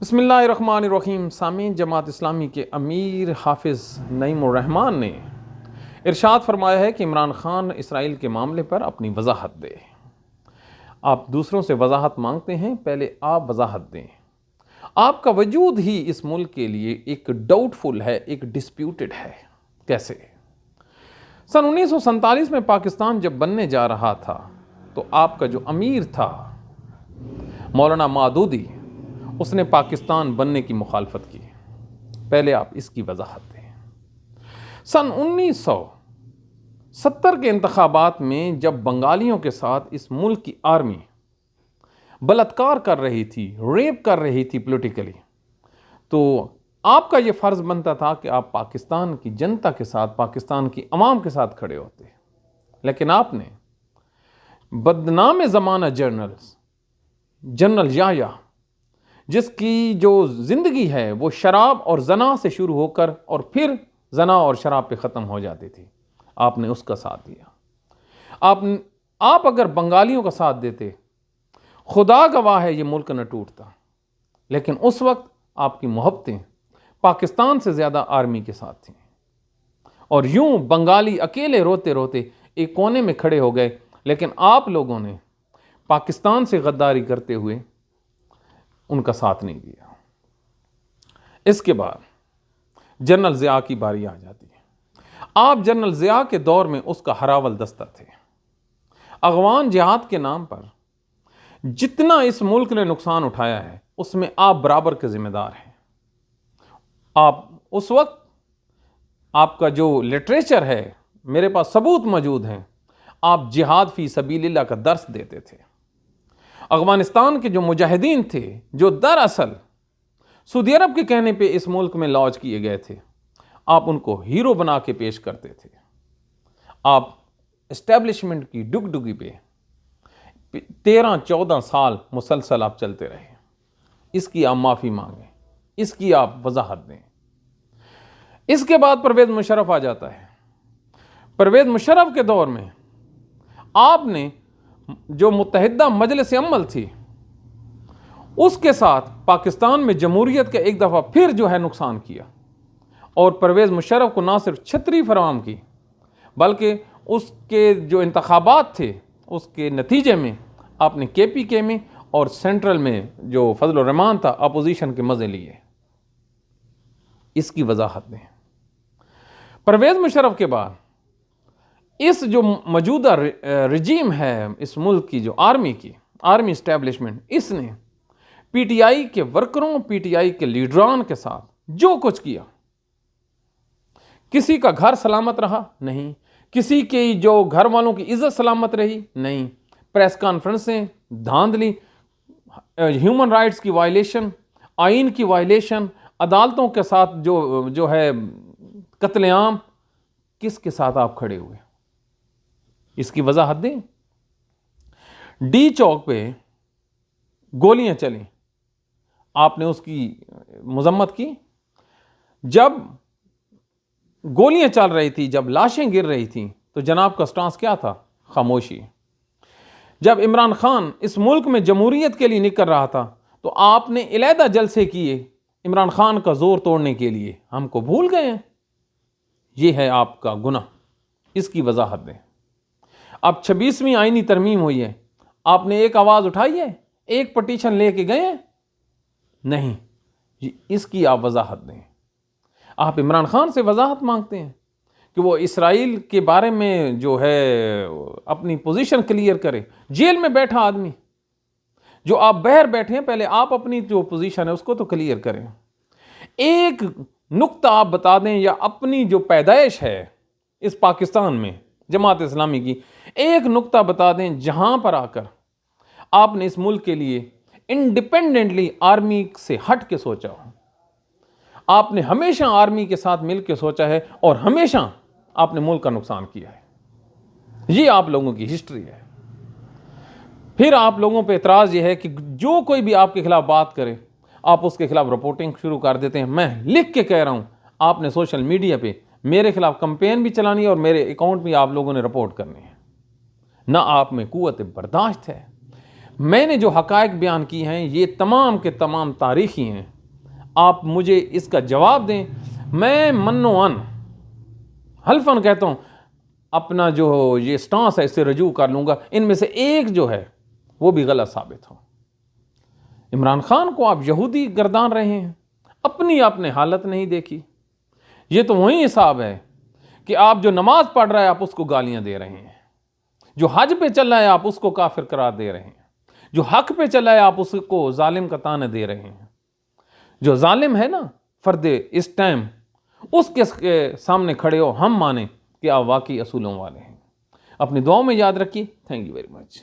بسم اللہ الرحمن الرحیم۔ سامعین، جماعت اسلامی کے امیر حافظ نعیم الرحمن نے ارشاد فرمایا ہے کہ عمران خان اسرائیل کے معاملے پر اپنی وضاحت دے۔ آپ دوسروں سے وضاحت مانگتے ہیں، پہلے آپ وضاحت دیں۔ آپ کا وجود ہی اس ملک کے لیے ایک ڈاؤٹ فل ہے، ایک ڈسپیوٹڈ ہے۔ کیسے؟ سن 1947 میں پاکستان جب بننے جا رہا تھا تو آپ کا جو امیر تھا مولانا مودودی، اس نے پاکستان بننے کی مخالفت کی۔ پہلے آپ اس کی وضاحت دیں۔ سن 1970 کے انتخابات میں جب بنگالیوں کے ساتھ اس ملک کی آرمی بلاತ್ಕಾರ کر رہی تھی، ریپ کر رہی تھی پولیٹیکلی، تو آپ کا یہ فرض بنتا تھا کہ آپ پاکستان کی جنتا کے ساتھ، پاکستان کی عوام کے ساتھ کھڑے ہوتے۔ لیکن آپ نے بدنام زمانہ جنرل یحییٰ، جس کی جو زندگی ہے وہ شراب اور زنا سے شروع ہو کر اور پھر زنا اور شراب پہ ختم ہو جاتی تھی، آپ نے اس کا ساتھ دیا۔ آپ اگر بنگالیوں کا ساتھ دیتے، خدا گواہ ہے یہ ملک نہ ٹوٹتا۔ لیکن اس وقت آپ کی محبتیں پاکستان سے زیادہ آرمی کے ساتھ تھیں، اور یوں بنگالی اکیلے روتے روتے ایک کونے میں کھڑے ہو گئے۔ لیکن آپ لوگوں نے پاکستان سے غداری کرتے ہوئے ان کا ساتھ نہیں دیا۔ اس کے بعد جنرل ضیاء کی باری آ جاتی ہے۔ آپ جنرل ضیاء کے دور میں اس کا ہراول دستہ تھے۔ افغان جہاد کے نام پر جتنا اس ملک نے نقصان اٹھایا ہے، اس میں آپ برابر کے ذمہ دار ہیں۔ آپ اس وقت، آپ کا جو لٹریچر ہے، میرے پاس ثبوت موجود ہیں، آپ جہاد فی سبیل اللہ کا درس دیتے تھے۔ افغانستان کے جو مجاہدین تھے، جو دراصل سعودی عرب کے کہنے پہ اس ملک میں لانچ کیے گئے تھے، آپ ان کو ہیرو بنا کے پیش کرتے تھے۔ آپ اسٹیبلشمنٹ کی ڈگڈگی پہ 13-14 سال مسلسل آپ چلتے رہے۔ اس کی آپ معافی مانگیں، اس کی آپ وضاحت دیں۔ اس کے بعد پرویز مشرف آ جاتا ہے۔ پرویز مشرف کے دور میں آپ نے جو متحدہ مجلس عمل تھی، اس کے ساتھ پاکستان میں جمہوریت کا ایک دفعہ پھر جو ہے نقصان کیا، اور پرویز مشرف کو نہ صرف چھتری فراہم کی، بلکہ اس کے جو انتخابات تھے اس کے نتیجے میں آپ نے کے پی کے میں اور سینٹرل میں جو فضل الرحمان تھا، اپوزیشن کے مزے لیے۔ اس کی وضاحت دیں۔ پرویز مشرف کے بعد اس جو موجودہ رجیم ہے اس ملک کی، جو آرمی اسٹیبلشمنٹ، اس نے پی ٹی آئی کے ورکروں، پی ٹی آئی کے لیڈران کے ساتھ جو کچھ کیا، کسی کا گھر سلامت رہا نہیں، کسی کی جو گھر والوں کی عزت سلامت رہی نہیں، پریس کانفرنسیں، دھاندلی، ہیومن رائٹس کی وائلیشن، آئین کی وائلیشن، عدالتوں کے ساتھ جو ہے قتل عام، کس کے ساتھ آپ کھڑے ہوئے؟ اس کی وضاحت دیں۔ ڈی چوک پہ گولیاں چلیں، آپ نے اس کی مذمت کی۔ جب گولیاں چل رہی تھی، جب لاشیں گر رہی تھیں، تو جناب کا سٹانس کیا تھا؟ خاموشی۔ جب عمران خان اس ملک میں جمہوریت کے لیے نکل رہا تھا، تو آپ نے علیحدہ جلسے کیے عمران خان کا زور توڑنے کے لیے۔ ہم کو بھول گئے ہیں؟ یہ ہے آپ کا گناہ۔ اس کی وضاحت دیں۔ اب 26ویں آئینی ترمیم ہوئی ہے، آپ نے ایک آواز اٹھائی ہے؟ ایک پٹیشن لے کے گئے ہیں؟ نہیں۔ اس کی آپ وضاحت دیں۔ آپ عمران خان سے وضاحت مانگتے ہیں کہ وہ اسرائیل کے بارے میں جو ہے اپنی پوزیشن کلیئر کرے۔ جیل میں بیٹھا آدمی، جو آپ باہر بیٹھے ہیں، پہلے آپ اپنی جو پوزیشن ہے اس کو تو کلیئر کریں۔ ایک نقطہ آپ بتا دیں، یا اپنی جو پیدائش ہے اس پاکستان میں جماعت اسلامی کی، ایک نقطہ بتا دیں جہاں پر آ کر آپ نے اس ملک کے لیے انڈیپینڈنٹلی آرمی سے ہٹ کے سوچا ہو۔ آپ نے ہمیشہ آرمی کے ساتھ مل کے سوچا ہے، اور ہمیشہ آپ نے ملک کا نقصان کیا ہے۔ یہ آپ لوگوں کی ہسٹری ہے۔ پھر آپ لوگوں پہ اعتراض یہ ہے کہ جو کوئی بھی آپ کے خلاف بات کرے، آپ اس کے خلاف رپورٹنگ شروع کر دیتے ہیں۔ میں لکھ کے کہہ رہا ہوں، آپ نے سوشل میڈیا پہ میرے خلاف کمپین بھی چلانی ہے، اور میرے اکاؤنٹ بھی آپ لوگوں نے رپورٹ کرنے ہیں۔ نہ آپ میں قوت برداشت ہے۔ میں نے جو حقائق بیان کی ہیں یہ تمام کے تمام تاریخی ہیں. آپ مجھے اس کا جواب دیں. میں من و ان حلفاً کہتا ہوں اپنا جو یہ سٹانس ہے اسے رجوع کر لوں گا. ان میں سے ایک جو ہے وہ بھی غلط ثابت ہو. عمران خان کو آپ یہودی گردان رہے ہیں، اپنی آپ نے حالت نہیں دیکھی. یہ تو وہی حساب ہے کہ آپ جو نماز پڑھ رہا ہے آپ اس کو گالیاں دے رہے ہیں، جو حج پہ چل رہا ہے آپ اس کو کافر قرار دے رہے ہیں، جو حق پہ چل رہا ہے آپ اس کو ظالم کا طعنہ دے رہے ہیں. جو ظالم ہے نا فرد اس ٹائم، اس کے سامنے کھڑے ہو ہم مانیں کہ آپ واقعی اصولوں والے ہیں. اپنی دعاؤں میں یاد رکھیے. Thank you very much.